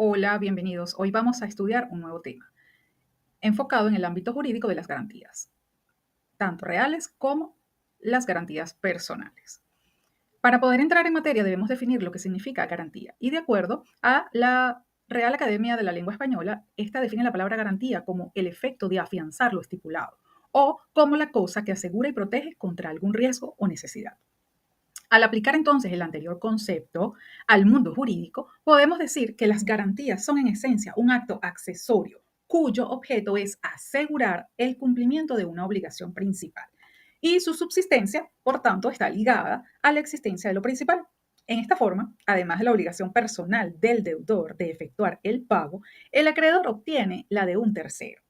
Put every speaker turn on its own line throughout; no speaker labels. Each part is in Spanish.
Hola, bienvenidos. Hoy vamos a estudiar un nuevo tema, enfocado en el ámbito jurídico de las garantías, tanto reales como las garantías personales. Para poder entrar en materia debemos definir lo que significa garantía y de acuerdo a la Real Academia de la Lengua Española, esta define la palabra garantía como el efecto de afianzar lo estipulado o como la cosa que asegura y protege contra algún riesgo o necesidad. Al aplicar entonces el anterior concepto al mundo jurídico, podemos decir que las garantías son en esencia un acto accesorio cuyo objeto es asegurar el cumplimiento de una obligación principal y su subsistencia, por tanto, está ligada a la existencia de lo principal. En esta forma, además de la obligación personal del deudor de efectuar el pago, el acreedor obtiene la de un tercero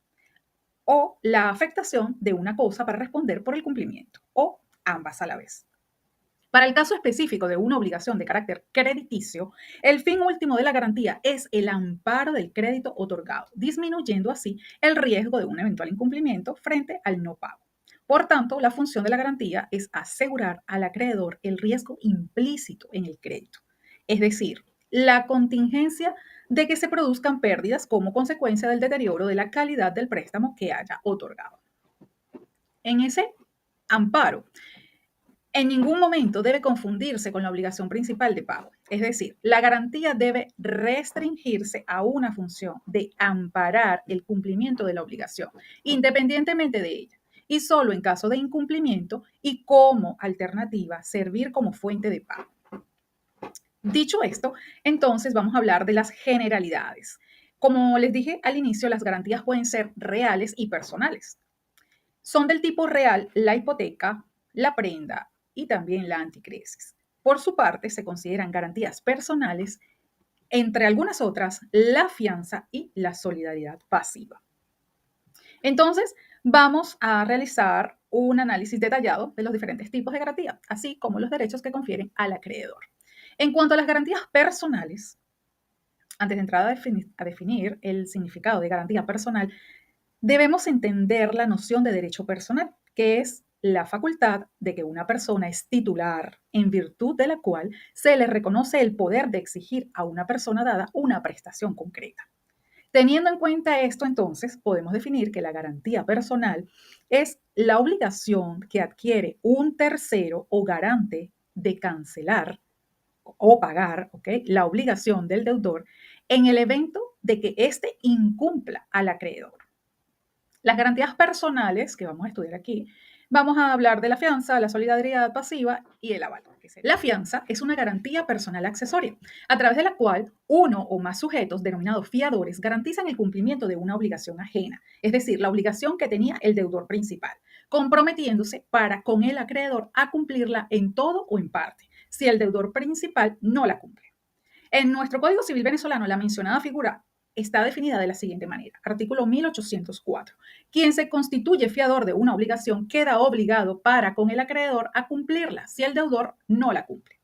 o la afectación de una cosa para responder por el cumplimiento o ambas a la vez. Para el caso específico de una obligación de carácter crediticio, el fin último de la garantía es el amparo del crédito otorgado, disminuyendo así el riesgo de un eventual incumplimiento frente al no pago. Por tanto, la función de la garantía es asegurar al acreedor el riesgo implícito en el crédito, es decir, la contingencia de que se produzcan pérdidas como consecuencia del deterioro de la calidad del préstamo que haya otorgado. En ese amparo, en ningún momento debe confundirse con la obligación principal de pago. Es decir, la garantía debe restringirse a una función de amparar el cumplimiento de la obligación, independientemente de ella, y solo en caso de incumplimiento y como alternativa servir como fuente de pago. Dicho esto, entonces vamos a hablar de las generalidades. Como les dije al inicio, las garantías pueden ser reales y personales. Son del tipo real la hipoteca, la prenda y también la anticresis. Por su parte, se consideran garantías personales, entre algunas otras, la fianza y la solidaridad pasiva. Entonces, vamos a realizar un análisis detallado de los diferentes tipos de garantía, así como los derechos que confieren al acreedor. En cuanto a las garantías personales, antes de entrar a definir el significado de garantía personal, debemos entender la noción de derecho personal, que es la facultad de que una persona es titular, en virtud de la cual se le reconoce el poder de exigir a una persona dada una prestación concreta. Teniendo en cuenta esto, entonces, podemos definir que la garantía personal es la obligación que adquiere un tercero o garante de cancelar o pagar, ¿ok?, la obligación del deudor en el evento de que éste incumpla al acreedor. Las garantías personales que vamos a estudiar aquí, vamos a hablar de la fianza, la solidaridad pasiva y el aval. La fianza es una garantía personal accesoria, a través de la cual uno o más sujetos denominados fiadores garantizan el cumplimiento de una obligación ajena, es decir, la obligación que tenía el deudor principal, comprometiéndose para con el acreedor a cumplirla en todo o en parte, si el deudor principal no la cumple. En nuestro Código Civil venezolano, la mencionada figura está definida de la siguiente manera. Artículo 1804. Quien se constituye fiador de una obligación queda obligado para con el acreedor a cumplirla si el deudor no la cumple.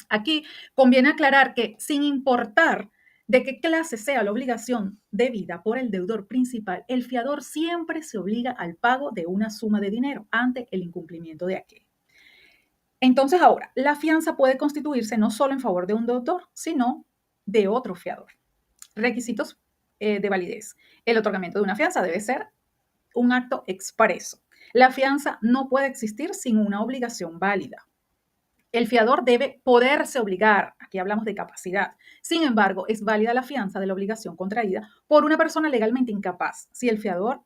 Aquí conviene aclarar que sin importar de qué clase sea la obligación debida por el deudor principal, el fiador siempre se obliga al pago de una suma de dinero ante el incumplimiento de aquel. Entonces ahora, la fianza puede constituirse no solo en favor de un deudor, sino de otro fiador. Requisitos de validez. El otorgamiento de una fianza debe ser un acto expreso. La fianza no puede existir sin una obligación válida. El fiador debe poderse obligar, aquí hablamos de capacidad. Sin embargo, es válida la fianza de la obligación contraída por una persona legalmente incapaz, si el fiador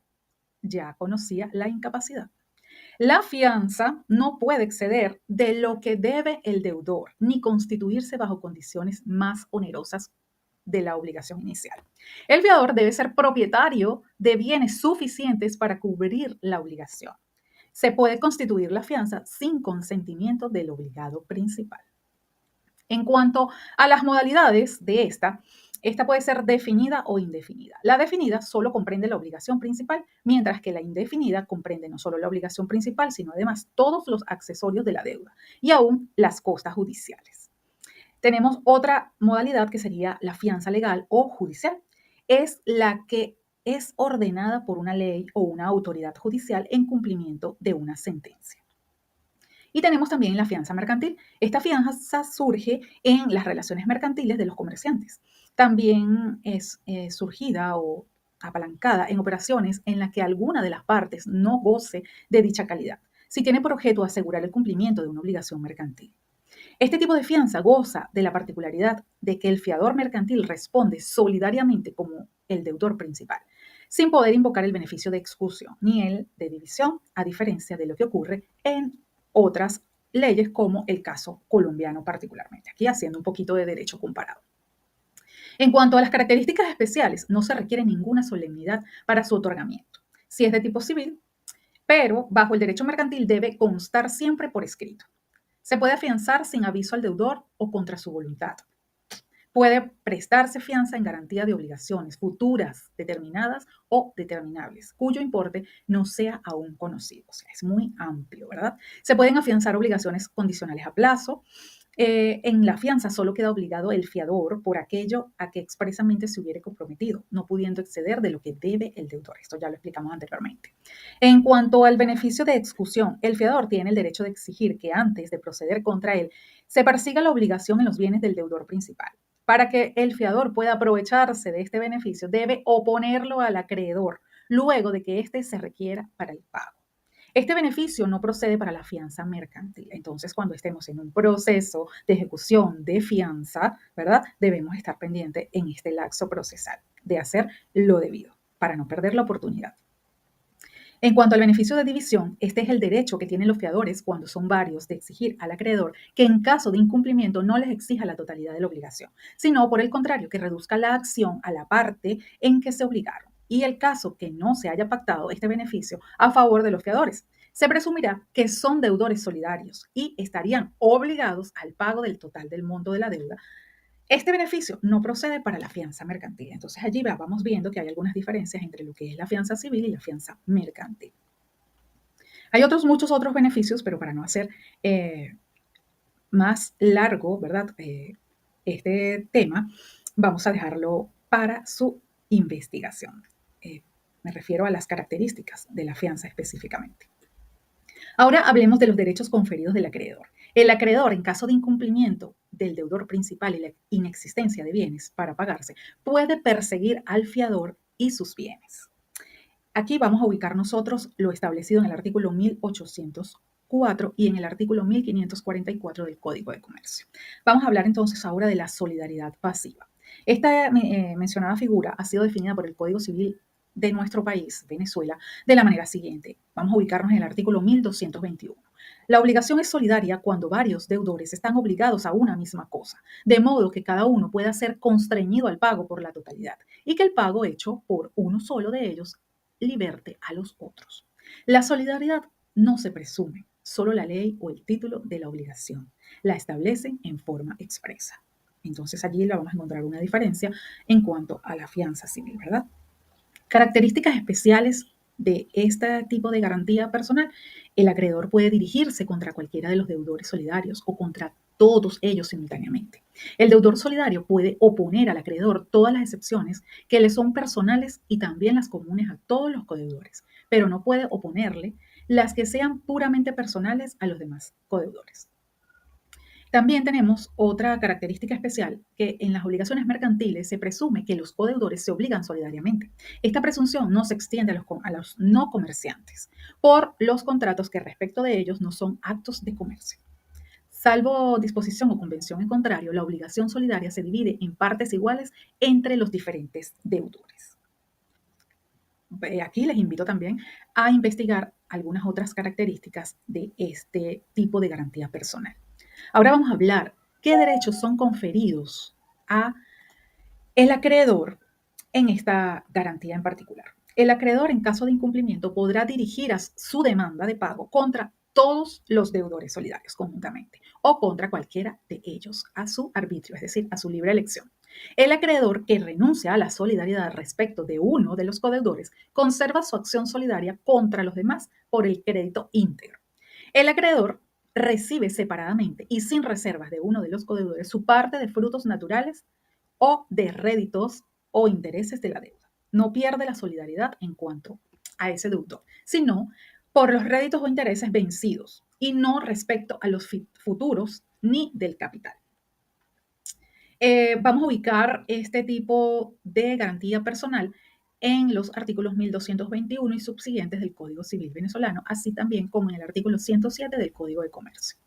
ya conocía la incapacidad. La fianza no puede exceder de lo que debe el deudor, ni constituirse bajo condiciones más onerosas de la obligación inicial. El fiador debe ser propietario de bienes suficientes para cubrir la obligación. Se puede constituir la fianza sin consentimiento del obligado principal. En cuanto a las modalidades de esta puede ser definida o indefinida. La definida solo comprende la obligación principal, mientras que la indefinida comprende no solo la obligación principal, sino además todos los accesorios de la deuda y aún las costas judiciales. Tenemos otra modalidad que sería la fianza legal o judicial. Es la que es ordenada por una ley o una autoridad judicial en cumplimiento de una sentencia. Y tenemos también la fianza mercantil. Esta fianza surge en las relaciones mercantiles de los comerciantes. También es surgida o apalancada en operaciones en las que alguna de las partes no goce de dicha calidad, si tiene por objeto asegurar el cumplimiento de una obligación mercantil. Este tipo de fianza goza de la particularidad de que el fiador mercantil responde solidariamente como el deudor principal, sin poder invocar el beneficio de excusión ni el de división, a diferencia de lo que ocurre en otras leyes como el caso colombiano particularmente, aquí haciendo un poquito de derecho comparado. En cuanto a las características especiales, no se requiere ninguna solemnidad para su otorgamiento. Si es de tipo civil, pero bajo el derecho mercantil debe constar siempre por escrito. Se puede afianzar sin aviso al deudor o contra su voluntad. Puede prestarse fianza en garantía de obligaciones futuras, determinadas o determinables, cuyo importe no sea aún conocido. O sea, es muy amplio, ¿verdad? Se pueden afianzar obligaciones condicionales a plazo. En la fianza solo queda obligado el fiador por aquello a que expresamente se hubiere comprometido, no pudiendo exceder de lo que debe el deudor. Esto ya lo explicamos anteriormente. En cuanto al beneficio de excusión, el fiador tiene el derecho de exigir que antes de proceder contra él se persiga la obligación en los bienes del deudor principal. Para que el fiador pueda aprovecharse de este beneficio, debe oponerlo al acreedor luego de que éste se requiera para el pago. Este beneficio no procede para la fianza mercantil. Entonces, cuando estemos en un proceso de ejecución de fianza, ¿verdad? Debemos estar pendientes en este lapso procesal de hacer lo debido para no perder la oportunidad. En cuanto al beneficio de división, este es el derecho que tienen los fiadores cuando son varios de exigir al acreedor que en caso de incumplimiento no les exija la totalidad de la obligación, sino por el contrario, que reduzca la acción a la parte en que se obligaron. Y el caso que no se haya pactado este beneficio a favor de los fiadores, se presumirá que son deudores solidarios y estarían obligados al pago del total del monto de la deuda. Este beneficio no procede para la fianza mercantil. Entonces allí vamos viendo que hay algunas diferencias entre lo que es la fianza civil y la fianza mercantil. Hay muchos otros beneficios, pero para no hacer más largo, ¿verdad? Este tema, vamos a dejarlo para su investigación. Me refiero a las características de la fianza específicamente. Ahora hablemos de los derechos conferidos del acreedor. El acreedor, en caso de incumplimiento del deudor principal y la inexistencia de bienes para pagarse, puede perseguir al fiador y sus bienes. Aquí vamos a ubicar nosotros lo establecido en el artículo 1804 y en el artículo 1544 del Código de Comercio. Vamos a hablar entonces ahora de la solidaridad pasiva. Esta mencionada figura ha sido definida por el Código Civil de nuestro país, Venezuela, de la manera siguiente. Vamos a ubicarnos en el artículo 1221. La obligación es solidaria cuando varios deudores están obligados a una misma cosa, de modo que cada uno pueda ser constreñido al pago por la totalidad y que el pago hecho por uno solo de ellos liberte a los otros. La solidaridad no se presume, solo la ley o el título de la obligación la establecen en forma expresa. Entonces allí le vamos a encontrar una diferencia en cuanto a la fianza civil, ¿verdad? Características especiales de este tipo de garantía personal: el acreedor puede dirigirse contra cualquiera de los deudores solidarios o contra todos ellos simultáneamente. El deudor solidario puede oponer al acreedor todas las excepciones que le son personales y también las comunes a todos los codeudores, pero no puede oponerle las que sean puramente personales a los demás codeudores. También tenemos otra característica especial, que en las obligaciones mercantiles se presume que los codeudores se obligan solidariamente. Esta presunción no se extiende a los no comerciantes por los contratos que respecto de ellos no son actos de comercio. Salvo disposición o convención en contrario, la obligación solidaria se divide en partes iguales entre los diferentes deudores. Aquí les invito también a investigar algunas otras características de este tipo de garantía personal. Ahora vamos a hablar qué derechos son conferidos a el acreedor en esta garantía en particular. El acreedor, en caso de incumplimiento, podrá dirigir a su demanda de pago contra todos los deudores solidarios conjuntamente o contra cualquiera de ellos a su arbitrio, es decir, a su libre elección. El acreedor que renuncia a la solidaridad respecto de uno de los codeudores conserva su acción solidaria contra los demás por el crédito íntegro. El acreedor recibe separadamente y sin reservas de uno de los codeudores su parte de frutos naturales o de réditos o intereses de la deuda. No pierde la solidaridad en cuanto a ese deudor, sino por los réditos o intereses vencidos y no respecto a los futuros ni del capital. Vamos a ubicar este tipo de garantía personal en los artículos 1221 y subsiguientes del Código Civil venezolano, así también como en el artículo 107 del Código de Comercio.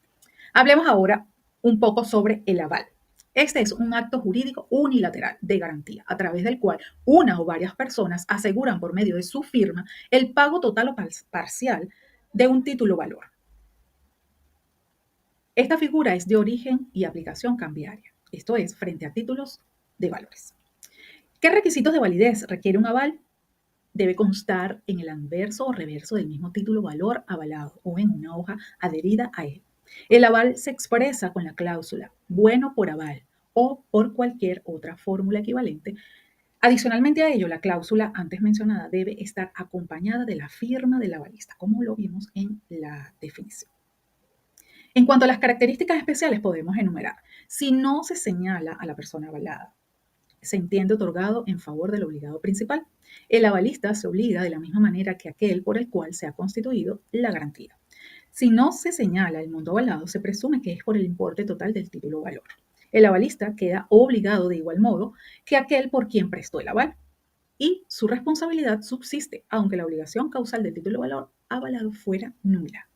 Hablemos ahora un poco sobre el aval. Este es un acto jurídico unilateral de garantía, a través del cual una o varias personas aseguran por medio de su firma el pago total o parcial de un título valor. Esta figura es de origen y aplicación cambiaria, esto es, frente a títulos de valores. ¿Qué requisitos de validez requiere un aval? Debe constar en el anverso o reverso del mismo título valor avalado o en una hoja adherida a él. El aval se expresa con la cláusula bueno por aval o por cualquier otra fórmula equivalente. Adicionalmente a ello, la cláusula antes mencionada debe estar acompañada de la firma del avalista, como lo vimos en la definición. En cuanto a las características especiales, podemos enumerar: si no se señala a la persona avalada, se entiende otorgado en favor del obligado principal. El avalista se obliga de la misma manera que aquel por el cual se ha constituido la garantía. Si no se señala el monto avalado, se presume que es por el importe total del título valor. El avalista queda obligado de igual modo que aquel por quien prestó el aval, y su responsabilidad subsiste, aunque la obligación causal del título valor avalado fuera nula.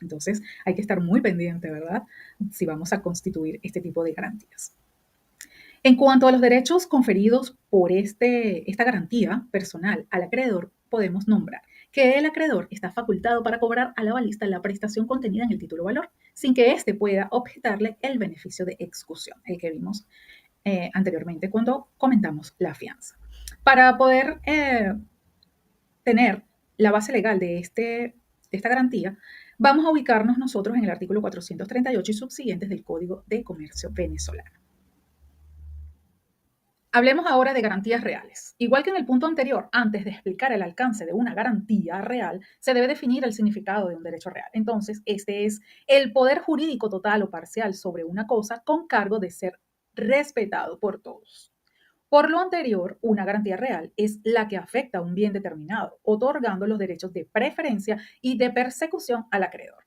Entonces, hay que estar muy pendiente, ¿verdad?, si vamos a constituir este tipo de garantías. En cuanto a los derechos conferidos por esta garantía personal al acreedor, podemos nombrar que el acreedor está facultado para cobrar al avalista la prestación contenida en el título valor, sin que éste pueda objetarle el beneficio de excusión, el que vimos anteriormente cuando comentamos la fianza. Para poder tener la base legal de esta garantía, vamos a ubicarnos nosotros en el artículo 438 y subsiguientes del Código de Comercio venezolano. Hablemos ahora de garantías reales. Igual que en el punto anterior, antes de explicar el alcance de una garantía real, se debe definir el significado de un derecho real. Entonces, este es el poder jurídico total o parcial sobre una cosa con cargo de ser respetado por todos. Por lo anterior, una garantía real es la que afecta a un bien determinado, otorgando los derechos de preferencia y de persecución al acreedor.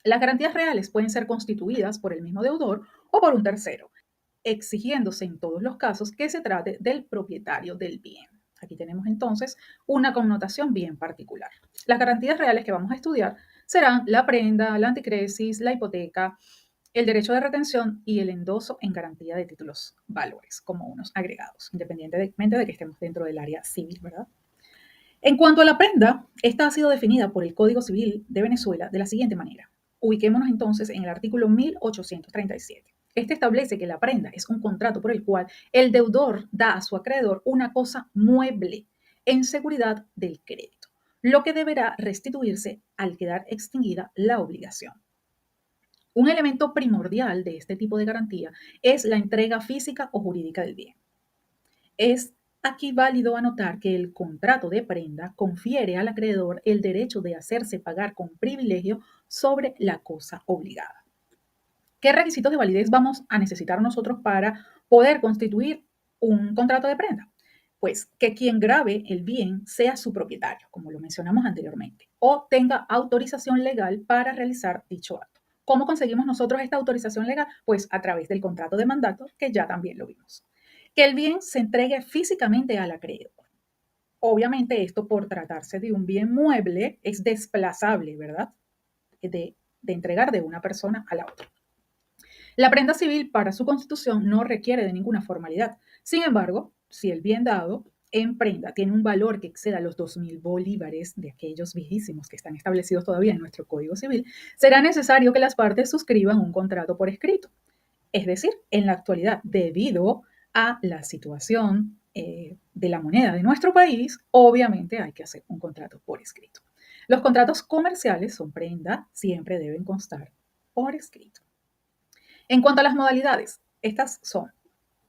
Las garantías reales pueden ser constituidas por el mismo deudor o por un tercero, exigiéndose en todos los casos que se trate del propietario del bien. Aquí tenemos entonces una connotación bien particular. Las garantías reales que vamos a estudiar serán la prenda, la anticresis, la hipoteca, el derecho de retención y el endoso en garantía de títulos valores, como unos agregados, independientemente de que estemos dentro del área civil, ¿verdad? En cuanto a la prenda, esta ha sido definida por el Código Civil de Venezuela de la siguiente manera. Ubiquémonos entonces en el artículo 1837. Este establece que la prenda es un contrato por el cual el deudor da a su acreedor una cosa mueble en seguridad del crédito, lo que deberá restituirse al quedar extinguida la obligación. Un elemento primordial de este tipo de garantía es la entrega física o jurídica del bien. Es aquí válido anotar que el contrato de prenda confiere al acreedor el derecho de hacerse pagar con privilegio sobre la cosa obligada. ¿Qué requisitos de validez vamos a necesitar nosotros para poder constituir un contrato de prenda? Pues que quien grave el bien sea su propietario, como lo mencionamos anteriormente, o tenga autorización legal para realizar dicho acto. ¿Cómo conseguimos nosotros esta autorización legal? Pues a través del contrato de mandato, que ya también lo vimos. Que el bien se entregue físicamente al acreedor. Obviamente esto, por tratarse de un bien mueble, es desplazable, ¿verdad?, de entregar de una persona a la otra. La prenda civil para su constitución no requiere de ninguna formalidad. Sin embargo, si el bien dado en prenda tiene un valor que exceda los 2.000 bolívares, de aquellos viejísimos que están establecidos todavía en nuestro Código Civil, será necesario que las partes suscriban un contrato por escrito. Es decir, en la actualidad, debido a la situación de la moneda de nuestro país, obviamente hay que hacer un contrato por escrito. Los contratos comerciales son prenda, siempre deben constar por escrito. En cuanto a las modalidades, estas son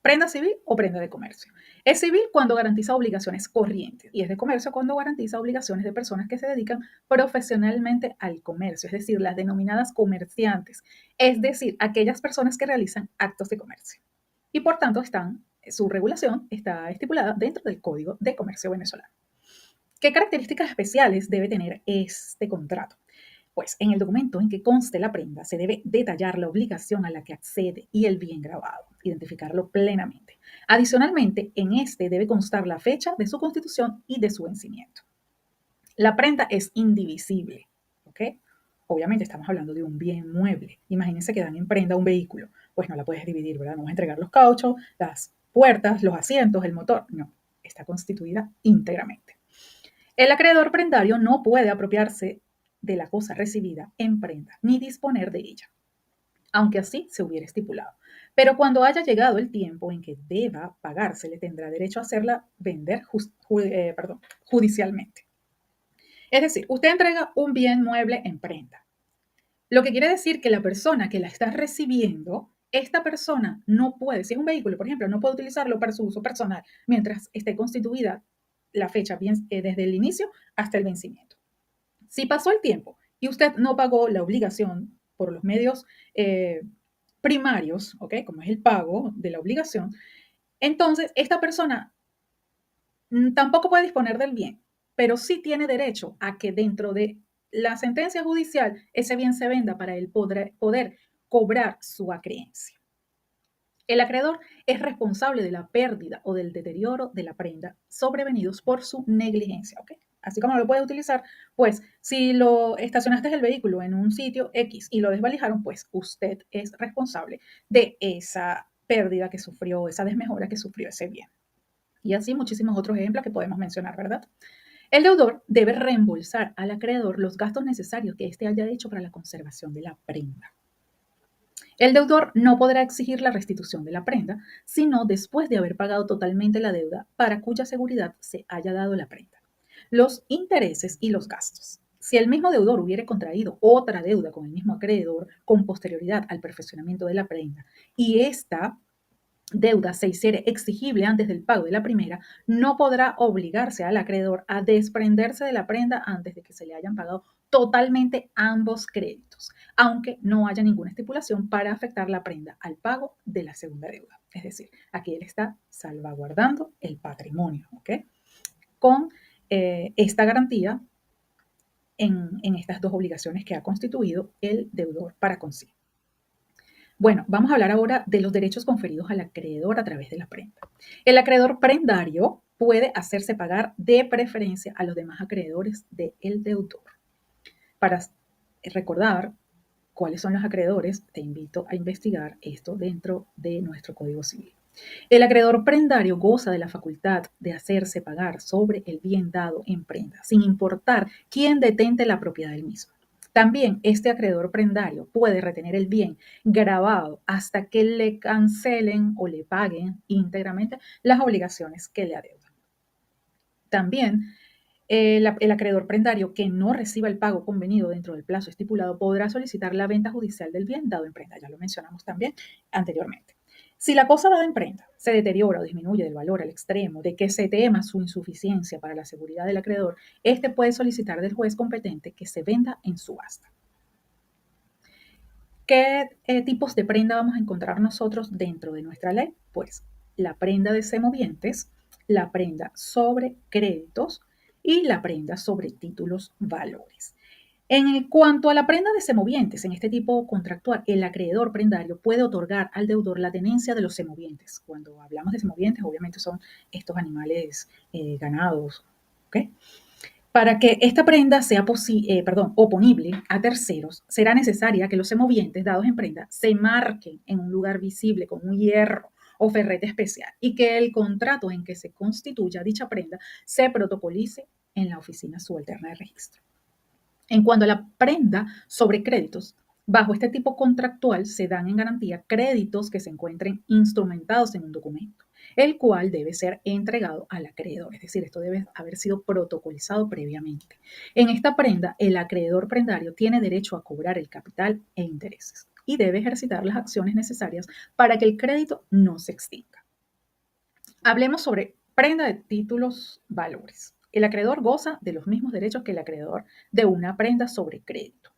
prenda civil o prenda de comercio. Es civil cuando garantiza obligaciones corrientes y es de comercio cuando garantiza obligaciones de personas que se dedican profesionalmente al comercio, es decir, las denominadas comerciantes, es decir, aquellas personas que realizan actos de comercio. Y por tanto, su regulación está estipulada dentro del Código de Comercio venezolano. ¿Qué características especiales debe tener este contrato? Pues en el documento en que conste la prenda se debe detallar la obligación a la que accede y el bien grabado, identificarlo plenamente. Adicionalmente, en este debe constar la fecha de su constitución y de su vencimiento. La prenda es indivisible, ¿ok? Obviamente estamos hablando de un bien mueble. Imagínense que dan en prenda un vehículo, pues no la puedes dividir, ¿verdad? No vas a entregar los cauchos, las puertas, los asientos, el motor, no, está constituida íntegramente. El acreedor prendario no puede apropiarse de la cosa recibida en prenda ni disponer de ella, aunque así se hubiera estipulado. Pero cuando haya llegado el tiempo en que deba pagarse, le tendrá derecho a hacerla vender judicialmente. Es decir, usted entrega un bien mueble en prenda, lo que quiere decir que la persona que la está recibiendo, esta persona no puede, si es un vehículo, por ejemplo, no puede utilizarlo para su uso personal mientras esté constituida la fecha desde el inicio hasta el vencimiento. Si pasó el tiempo y usted no pagó la obligación por los medios primarios, ¿ok? Como es el pago de la obligación, entonces esta persona tampoco puede disponer del bien, pero sí tiene derecho a que dentro de la sentencia judicial ese bien se venda para él poder cobrar su acreencia. El acreedor es responsable de la pérdida o del deterioro de la prenda sobrevenidos por su negligencia, ¿ok? Así como lo puede utilizar, pues si lo estacionaste el vehículo en un sitio X y lo desvalijaron, pues usted es responsable de esa pérdida que sufrió, esa desmejora que sufrió ese bien. Y así muchísimos otros ejemplos que podemos mencionar, ¿verdad? El deudor debe reembolsar al acreedor los gastos necesarios que éste haya hecho para la conservación de la prenda. El deudor no podrá exigir la restitución de la prenda, sino después de haber pagado totalmente la deuda para cuya seguridad se haya dado la prenda. Los intereses y los gastos. Si el mismo deudor hubiere contraído otra deuda con el mismo acreedor con posterioridad al perfeccionamiento de la prenda y esta deuda se hiciere exigible antes del pago de la primera, no podrá obligarse al acreedor a desprenderse de la prenda antes de que se le hayan pagado totalmente ambos créditos, aunque no haya ninguna estipulación para afectar la prenda al pago de la segunda deuda. Es decir, aquí él está salvaguardando el patrimonio, ¿ok? Con esta garantía en estas dos obligaciones que ha constituido el deudor para consigo. Bueno, vamos a hablar ahora de los derechos conferidos al acreedor a través de la prenda. El acreedor prendario puede hacerse pagar de preferencia a los demás acreedores del deudor. Para recordar cuáles son los acreedores, te invito a investigar esto dentro de nuestro Código Civil. El acreedor prendario goza de la facultad de hacerse pagar sobre el bien dado en prenda, sin importar quién detente la propiedad del mismo. También este acreedor prendario puede retener el bien grabado hasta que le cancelen o le paguen íntegramente las obligaciones que le adeudan. También el acreedor prendario que no reciba el pago convenido dentro del plazo estipulado podrá solicitar la venta judicial del bien dado en prenda. Ya lo mencionamos también anteriormente. Si la cosa dada en prenda se deteriora o disminuye del valor al extremo de que se tema su insuficiencia para la seguridad del acreedor, éste puede solicitar del juez competente que se venda en subasta. ¿Qué tipos de prenda vamos a encontrar nosotros dentro de nuestra ley? Pues la prenda de semovientes, la prenda sobre créditos y la prenda sobre títulos valores. En cuanto a la prenda de semovientes, en este tipo contractual, el acreedor prendario puede otorgar al deudor la tenencia de los semovientes. Cuando hablamos de semovientes, obviamente son estos animales ganados, ¿ok? Para que esta prenda sea oponible a terceros, será necesaria que los semovientes dados en prenda se marquen en un lugar visible con un hierro o ferrete especial y que el contrato en que se constituya dicha prenda se protocolice en la oficina subalterna de registro. En cuanto a la prenda sobre créditos, bajo este tipo contractual se dan en garantía créditos que se encuentren instrumentados en un documento, el cual debe ser entregado al acreedor, es decir, esto debe haber sido protocolizado previamente. En esta prenda, el acreedor prendario tiene derecho a cobrar el capital e intereses y debe ejercitar las acciones necesarias para que el crédito no se extinga. Hablemos sobre prenda de títulos valores. El acreedor goza de los mismos derechos que el acreedor de una prenda sobre crédito.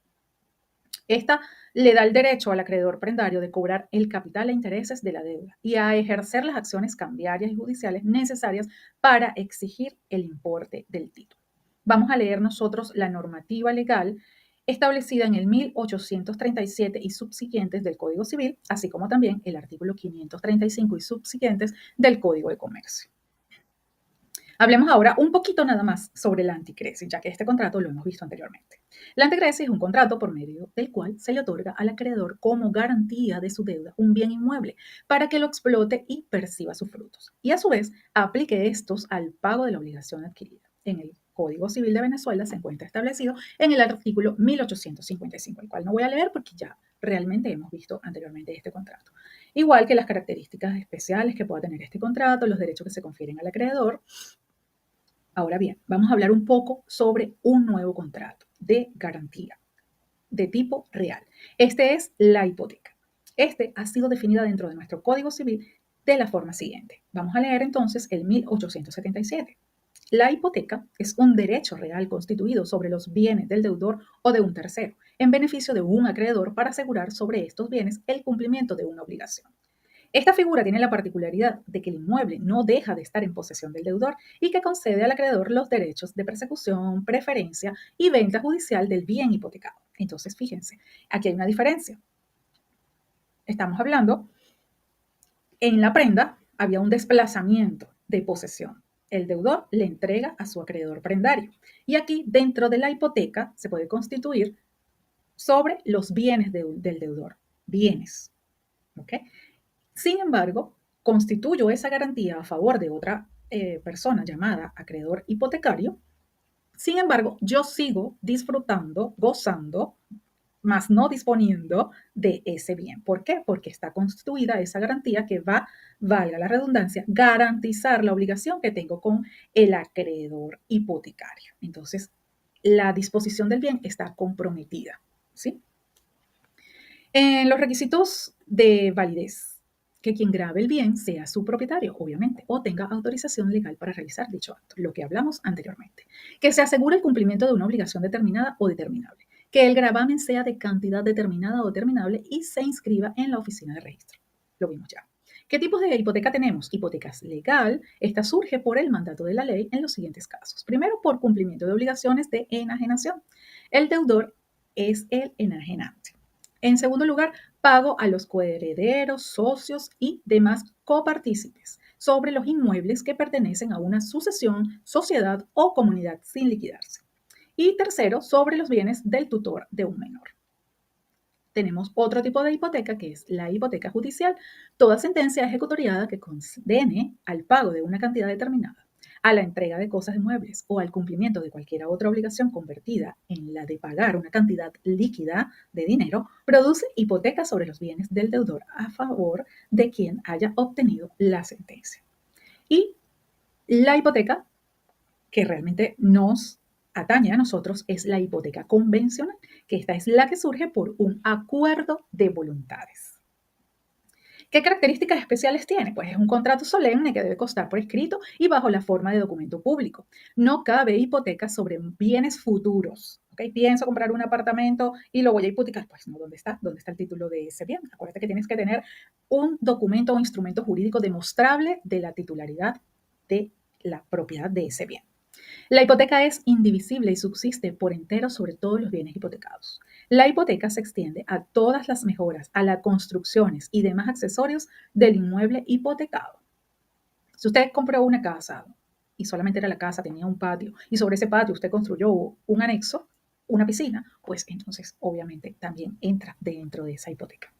Esta le da el derecho al acreedor prendario de cobrar el capital e intereses de la deuda y a ejercer las acciones cambiarias y judiciales necesarias para exigir el importe del título. Vamos a leer nosotros la normativa legal establecida en el 1837 y subsiguientes del Código Civil, así como también el artículo 535 y subsiguientes del Código de Comercio. Hablemos ahora un poquito nada más sobre la anticresis, ya que este contrato lo hemos visto anteriormente. La anticresis es un contrato por medio del cual se le otorga al acreedor como garantía de su deuda un bien inmueble para que lo explote y perciba sus frutos. Y a su vez aplique estos al pago de la obligación adquirida. En el Código Civil de Venezuela se encuentra establecido en el artículo 1855, el cual no voy a leer porque ya realmente hemos visto anteriormente este contrato. Igual que las características especiales que pueda tener este contrato, los derechos que se confieren al acreedor. Ahora bien, vamos a hablar un poco sobre un nuevo contrato de garantía de tipo real. Este es la hipoteca. Este ha sido definida dentro de nuestro Código Civil de la forma siguiente. Vamos a leer entonces el 1877. La hipoteca es un derecho real constituido sobre los bienes del deudor o de un tercero, en beneficio de un acreedor para asegurar sobre estos bienes el cumplimiento de una obligación. Esta figura tiene la particularidad de que el inmueble no deja de estar en posesión del deudor y que concede al acreedor los derechos de persecución, preferencia y venta judicial del bien hipotecado. Entonces, fíjense, aquí hay una diferencia. Estamos hablando, en la prenda había un desplazamiento de posesión. El deudor le entrega a su acreedor prendario. Y aquí, dentro de la hipoteca, se puede constituir sobre los bienes del deudor. Bienes. ¿Ok? Sin embargo, constituyo esa garantía a favor de otra persona llamada acreedor hipotecario. Sin embargo, yo sigo disfrutando, gozando, más no disponiendo de ese bien. ¿Por qué? Porque está constituida esa garantía que va, valga la redundancia, garantizar la obligación que tengo con el acreedor hipotecario. Entonces, la disposición del bien está comprometida. ¿Sí? En los requisitos de validez, que quien grabe el bien sea su propietario, obviamente, o tenga autorización legal para realizar dicho acto, lo que hablamos anteriormente. Que se asegure el cumplimiento de una obligación determinada o determinable. Que el gravamen sea de cantidad determinada o determinable y se inscriba en la oficina de registro. Lo vimos ya. ¿Qué tipos de hipoteca tenemos? Hipotecas legal. Esta surge por el mandato de la ley en los siguientes casos. Primero, por cumplimiento de obligaciones de enajenación. El deudor es el enajenante. En segundo lugar, pago a los coherederos, socios y demás copartícipes sobre los inmuebles que pertenecen a una sucesión, sociedad o comunidad sin liquidarse. Y tercero, sobre los bienes del tutor de un menor. Tenemos otro tipo de hipoteca que es la hipoteca judicial. Toda sentencia ejecutoriada que condene al pago de una cantidad determinada, a la entrega de cosas de muebles o al cumplimiento de cualquier otra obligación convertida en la de pagar una cantidad líquida de dinero, produce hipoteca sobre los bienes del deudor a favor de quien haya obtenido la sentencia. Y la hipoteca que realmente nos atañe a nosotros es la hipoteca convencional, que esta es la que surge por un acuerdo de voluntades. ¿Qué características especiales tiene? Pues es un contrato solemne que debe constar por escrito y bajo la forma de documento público. No cabe hipoteca sobre bienes futuros. ¿Okay? Pienso comprar un apartamento y lo voy a hipotecar. Pues no, ¿dónde está? ¿Dónde está el título de ese bien? Acuérdate que tienes que tener un documento o instrumento jurídico demostrable de la titularidad de la propiedad de ese bien. La hipoteca es indivisible y subsiste por entero sobre todos los bienes hipotecados. La hipoteca se extiende a todas las mejoras, a las construcciones y demás accesorios del inmueble hipotecado. Si usted compró una casa y solamente era la casa, tenía un patio, y sobre ese patio usted construyó un anexo, una piscina, pues entonces obviamente también entra dentro de esa hipoteca.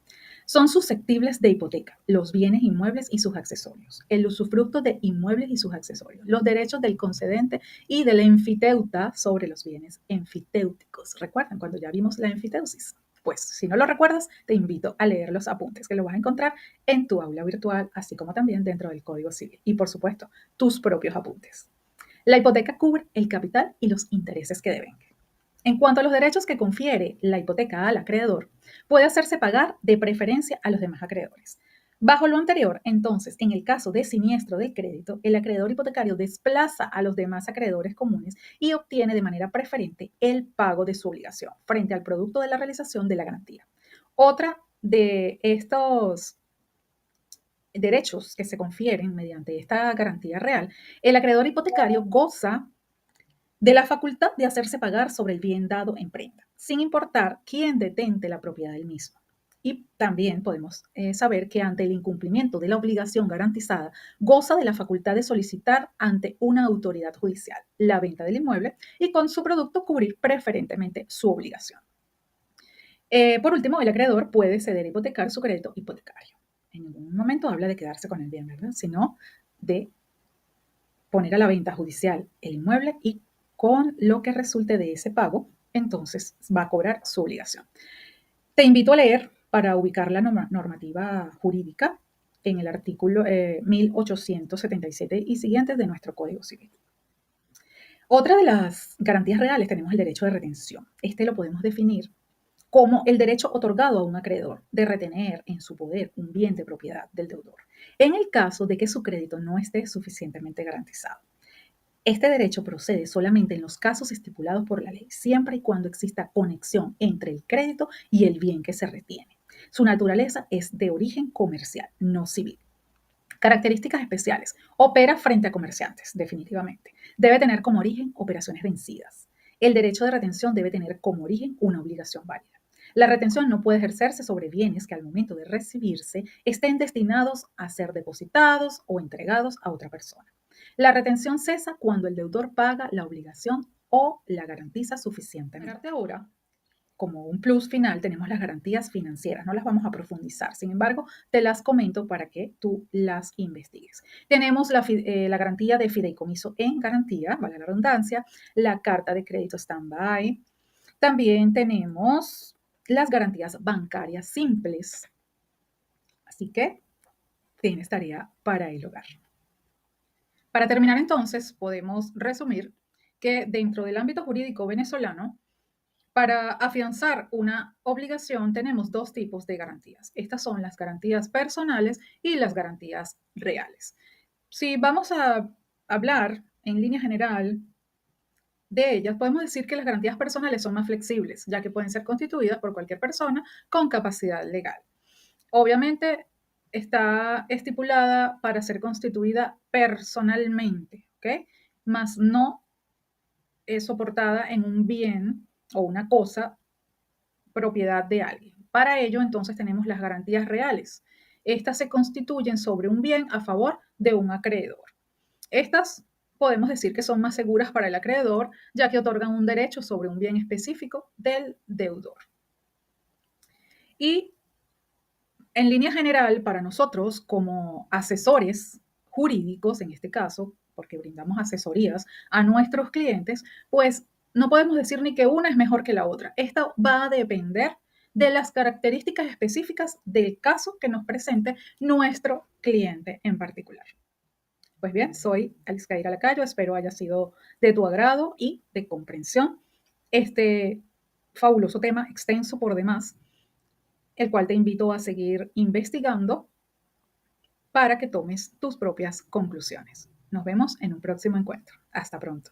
Son susceptibles de hipoteca los bienes inmuebles y sus accesorios, el usufructo de inmuebles y sus accesorios, los derechos del concedente y del enfiteuta sobre los bienes enfiteuticos. ¿Recuerdan cuando ya vimos la enfiteusis? Pues si no lo recuerdas, te invito a leer los apuntes que lo vas a encontrar en tu aula virtual, así como también dentro del Código Civil. Y por supuesto, tus propios apuntes. La hipoteca cubre el capital y los intereses que deben. En cuanto a los derechos que confiere la hipoteca al acreedor, puede hacerse pagar de preferencia a los demás acreedores. Bajo lo anterior, entonces, en el caso de siniestro del crédito, el acreedor hipotecario desplaza a los demás acreedores comunes y obtiene de manera preferente el pago de su obligación frente al producto de la realización de la garantía. Otra de estos derechos que se confieren mediante esta garantía real, el acreedor hipotecario goza de la facultad de hacerse pagar sobre el bien dado en prenda, sin importar quién detente la propiedad del mismo. Y también podemos saber que ante el incumplimiento de la obligación garantizada, goza de la facultad de solicitar ante una autoridad judicial la venta del inmueble y con su producto cubrir preferentemente su obligación. Por último, el acreedor puede ceder a hipotecar su crédito hipotecario. En ningún momento habla de quedarse con el bien, ¿verdad? Sino de poner a la venta judicial el inmueble y con lo que resulte de ese pago, entonces va a cobrar su obligación. Te invito a leer para ubicar la normativa jurídica en el artículo 1877 y siguientes de nuestro Código Civil. Otra de las garantías reales tenemos el derecho de retención. Este lo podemos definir como el derecho otorgado a un acreedor de retener en su poder un bien de propiedad del deudor, en el caso de que su crédito no esté suficientemente garantizado. Este derecho procede solamente en los casos estipulados por la ley, siempre y cuando exista conexión entre el crédito y el bien que se retiene. Su naturaleza es de origen comercial, no civil. Características especiales. Opera frente a comerciantes, definitivamente. Debe tener como origen operaciones vencidas. El derecho de retención debe tener como origen una obligación válida. La retención no puede ejercerse sobre bienes que al momento de recibirse estén destinados a ser depositados o entregados a otra persona. La retención cesa cuando el deudor paga la obligación o la garantiza suficientemente. Ahora, como un plus final, tenemos las garantías financieras. No las vamos a profundizar. Sin embargo, te las comento para que tú las investigues. Tenemos la garantía de fideicomiso en garantía, vale la redundancia, la carta de crédito stand-by. También tenemos las garantías bancarias simples. Así que tienes tarea para el hogar. Para terminar entonces, podemos resumir que dentro del ámbito jurídico venezolano, para afianzar una obligación tenemos dos tipos de garantías. Estas son las garantías personales y las garantías reales. Si vamos a hablar en línea general de ellas, podemos decir que las garantías personales son más flexibles, ya que pueden ser constituidas por cualquier persona con capacidad legal. Obviamente está estipulada para ser constituida personalmente, ¿ok? Más no es soportada en un bien o una cosa propiedad de alguien. Para ello, entonces, tenemos las garantías reales. Estas se constituyen sobre un bien a favor de un acreedor. Estas podemos decir que son más seguras para el acreedor, ya que otorgan un derecho sobre un bien específico del deudor. Y en línea general, para nosotros como asesores jurídicos, en este caso, porque brindamos asesorías a nuestros clientes, pues no podemos decir ni que una es mejor que la otra. Esto va a depender de las características específicas del caso que nos presente nuestro cliente en particular. Pues bien, soy Aliscaira Lacayo, espero haya sido de tu agrado y de comprensión este fabuloso tema, extenso por demás, el cual te invito a seguir investigando para que tomes tus propias conclusiones. Nos vemos en un próximo encuentro. Hasta pronto.